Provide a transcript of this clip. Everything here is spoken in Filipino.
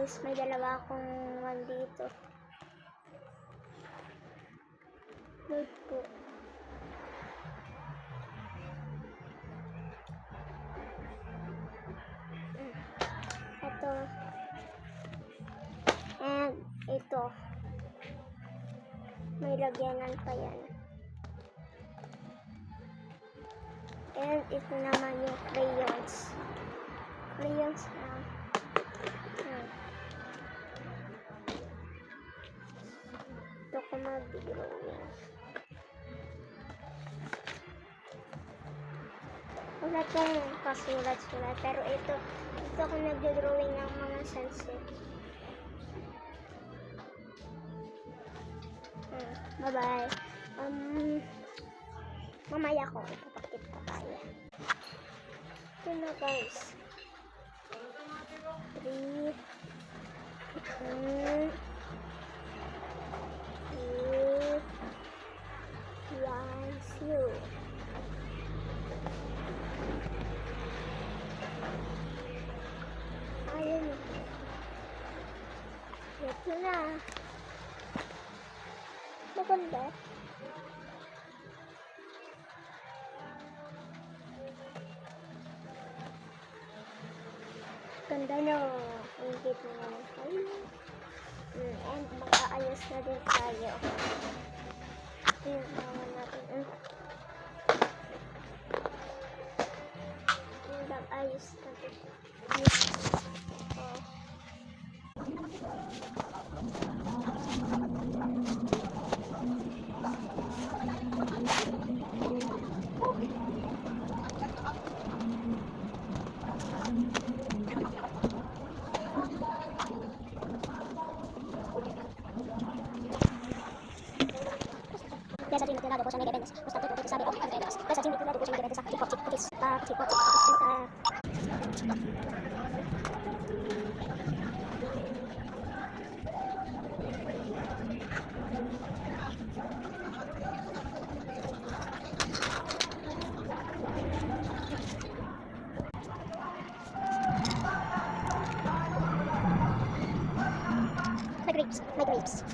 guys, may dalawa akong one dito. Load po. Ito. And ito. May lagyanan pa yan. And ito naman yung crayons. Crayons na. Ito ko mag-drawing. Wala tong kasulat-sulat. Pero ito ko nag-drawing ng mga sunset. Bye-bye. Mamaya ko ipapakita tayo. Ito na guys. 3 2 1 0. Ayun. Ito na. Maganda. Ganda no. Ingit na naman tayo. And mag-aayos na din tayo. Tingnan naman natin. Mag-aayos na din. Kaya sa ating natinado ko siya may dependes. Basta ito sabi ko ang dependes. Kaya sa ating natinado ko siya may dependes sa chip-chip. My grapes.